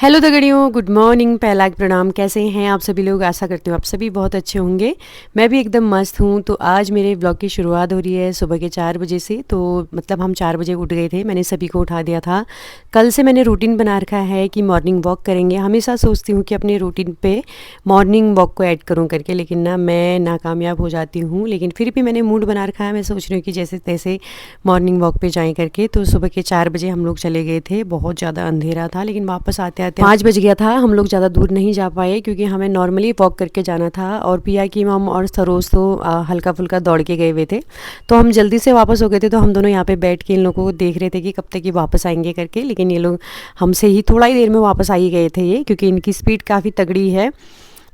Hello दगड़ियों, good morning, पहला प्रणाम। कैसे हैं आप सभी लोग? आशा करती हूँ आप सभी बहुत अच्छे होंगे। मैं भी एकदम मस्त हूँ। तो आज मेरे ब्लॉग की शुरुआत हो रही है सुबह के 4 बजे से। तो मतलब हम 4 बजे उठ गए थे, मैंने सभी को उठा दिया था। कल से मैंने रूटीन बना रखा है कि मॉर्निंग वॉक करेंगे। हमेशा सोचती हूँ कि अपने रूटीन पे मॉर्निंग वॉक को ऐड करूँ करके, लेकिन ना मैं नाकामयाब हो जाती हूँ। लेकिन फिर भी मैंने मूड बना रखा है, मैं सोच रही हूँ कि जैसे तैसे मॉर्निंग वॉक पे जाएँ करके। तो सुबह के 4 बजे हम लोग चले गए थे। बहुत ज़्यादा अंधेरा था, लेकिन वापस आते आते 5 बज गया था। हम लोग ज़्यादा दूर नहीं जा पाए क्योंकि हमें नॉर्मली वॉक करके जाना था। और पिया की मम और सरोज तो हल्का फुल्का दौड़ के गए हुए थे। तो हम जल्दी से वापस हो गए थे। तो हम दोनों यहाँ पे बैठ के इन लोगों को देख रहे थे कि कब तक ये वापस आएंगे करके। लेकिन ये लोग हमसे ही थोड़ा ही देर में वापस आ ही गए थे ये, क्योंकि इनकी स्पीड काफ़ी तगड़ी है।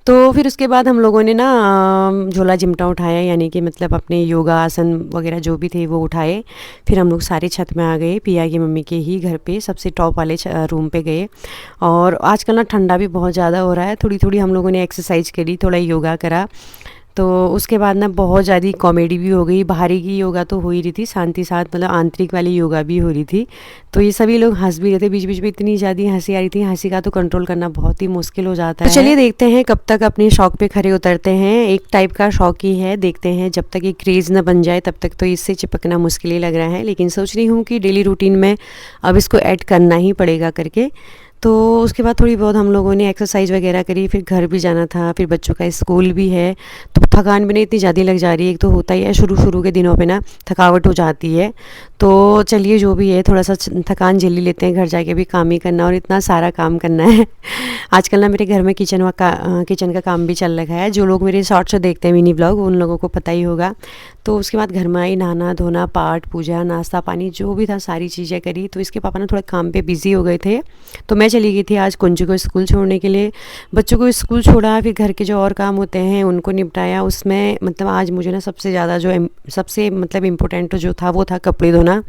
तो फिर उसके बाद हम लोगों ने ना झोला चिमटा उठाया, यानी कि मतलब अपने योगा आसन वगैरह जो भी थे वो उठाए। फिर हम लोग सारे छत में आ गए, पिया की मम्मी के ही घर पे सबसे टॉप वाले रूम पे गए। और आजकल ना ठंडा भी बहुत ज़्यादा हो रहा है। थोड़ी थोड़ी हम लोगों ने एक्सरसाइज करी, थोड़ा योगा करा। तो उसके बाद ना बहुत ज़्यादा कॉमेडी भी हो गई। बाहरी की योगा तो हो ही रही थी, साथ ही साथ मतलब आंतरिक वाली योगा भी हो रही थी। तो ये सभी लोग हंस भी रहे थे, बीच बीच में इतनी ज़्यादा हंसी आ रही थी, हंसी का तो कंट्रोल करना बहुत ही मुश्किल हो जाता है। तो चलिए देखते हैं कब तक अपने शौक पे खरे उतरते हैं। एक टाइप का शौक ही है, देखते हैं जब तक ये क्रेज़ न बन जाए तब तक तो इससे चिपकना मुश्किल ही लग रहा है। लेकिन सोच रही हूँ कि डेली रूटीन में अब इसको ऐड करना ही पड़ेगा करके। तो उसके बाद थोड़ी बहुत हम लोगों ने एक्सरसाइज वगैरह करी। फिर घर भी जाना था, फिर बच्चों का स्कूल भी है। तो थकान भी नहीं इतनी ज़्यादा लग जा रही है। एक तो होता ही है शुरू शुरू के दिनों पे ना थकावट हो जाती है। तो चलिए जो भी है थोड़ा सा थकान झेल ही लेते हैं। घर जाके भी काम ही करना और इतना सारा काम करना है। आजकल ना मेरे घर में किचन का काम भी चल रखा है। जो लोग मेरे शॉर्ट्स देखते हैं मिनी ब्लॉग, उन लोगों को पता ही होगा। तो उसके बाद घर में आई, नहाना धोना, पाठ पूजा, नाश्ता पानी जो भी था सारी चीज़ें करी। तो इसके पापा ना थोड़ा काम पे बिज़ी हो गए थे। तो मैं चली गई थी आज कुंजू को स्कूल छोड़ने के लिए। बच्चों को स्कूल छोड़ा, फिर घर के जो और काम होते हैं उनको निपटाया। उसमें मतलब आज मुझे ना सबसे ज़्यादा सबसे मतलब इम्पोर्टेंट जो था वो था कपड़े धोना।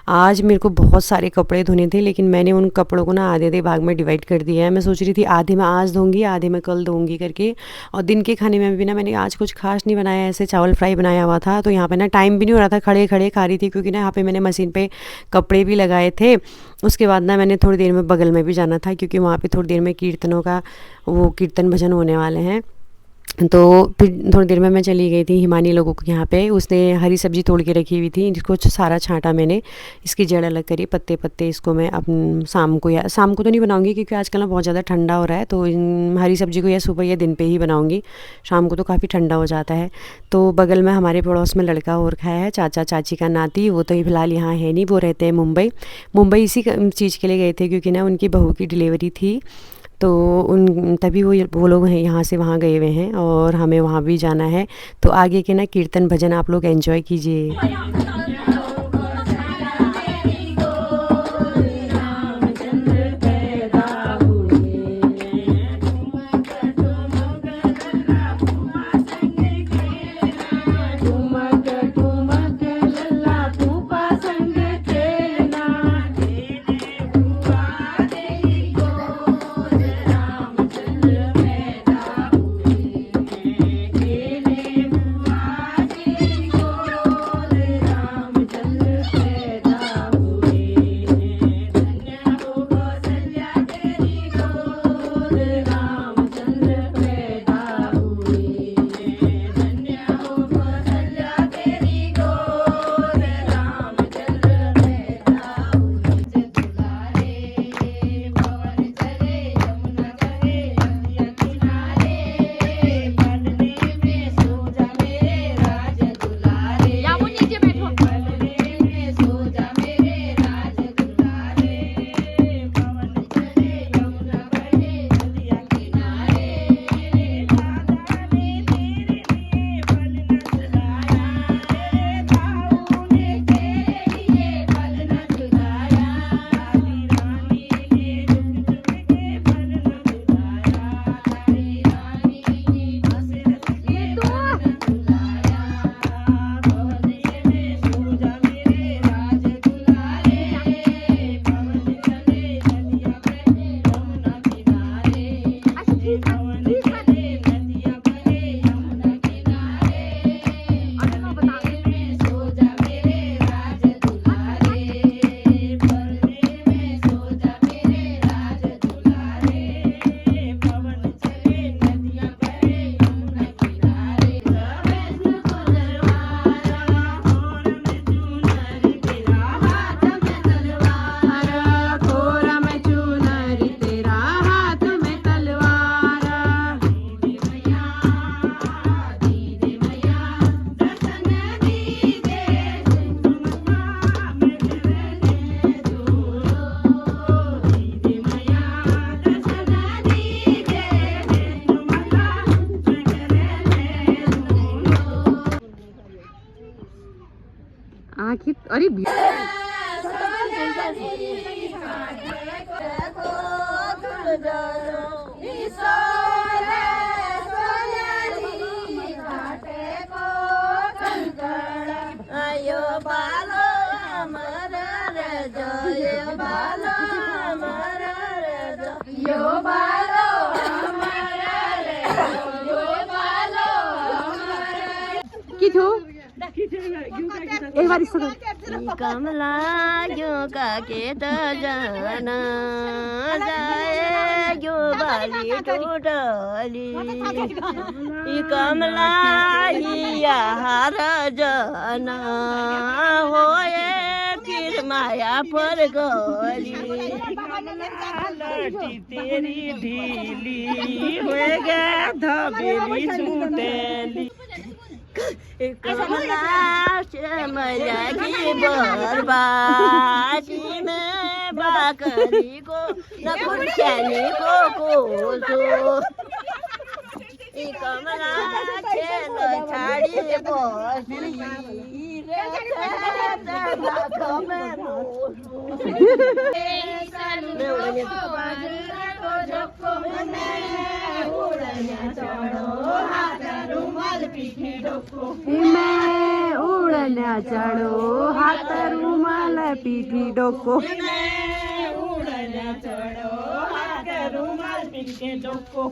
आज मेरे को बहुत सारे कपड़े धोने थे, लेकिन मैंने उन कपड़ों को ना आधे आधे भाग में डिवाइड कर दिया है। मैं सोच रही थी आधे मैं आज धोंगी, आधे मैं कल धोंगी करके। और दिन के खाने में भी ना मैंने आज कुछ खास नहीं बनाया, ऐसे चावल फ्राई बनाया हुआ था। तो यहाँ पे ना टाइम भी नहीं हो रहा था, खड़े खड़े खा रही थी, क्योंकि ना यहाँ पे मैंने मशीन पे कपड़े भी लगाए थे। उसके बाद ना मैंने थोड़ी देर में बगल में भी जाना था, क्योंकि वहाँ पे थोड़ी देर में कीर्तनों का वो कीर्तन भजन होने वाले हैं। तो फिर थोड़ी देर में मैं चली गई थी हिमानी लोगों के यहाँ पे। उसने हरी सब्ज़ी तोड़ के रखी हुई थी, जिसको सारा छांटा मैंने, इसकी जड़ अलग करी, पत्ते पत्ते इसको मैं अपन शाम को तो नहीं बनाऊंगी, क्योंकि आजकल ना बहुत ज़्यादा ठंडा हो रहा है। तो हरी सब्ज़ी को या सुबह या दिन पे ही बनाऊंगी, शाम को तो काफ़ी ठंडा हो जाता है। तो बगल में हमारे पड़ोस में लड़का और रखा है, चाचा चाची का नाती। वो तो फिलहाल यहाँ है नहीं, वो रहते हैं मुंबई इसी चीज़ के लिए गए थे, क्योंकि ना उनकी बहू की डिलीवरी थी। तो उन तभी वो लोग हैं यहाँ से वहाँ गए हुए हैं, और हमें वहाँ भी जाना है। तो आगे के ना कीर्तन भजन आप लोग एंजॉय कीजिए। देखी अरे किथो एक बार इसको कमला यो का के त जाना जाए यो बाली टोटली कमला हिया हार जाना होए फिर माया पर गली लटी तेरी ढीली हो गया धबेली छूटेली कमला मजा की बर्बादी में बाकरी को न कुर्ख्यानी को कोसो कमला खेल छाड़ी बसी उड़ना चढ़ो हाथ रुमाल पीठी डोको उड़ना चढ़ो हाथ रुमाल पीठी डोको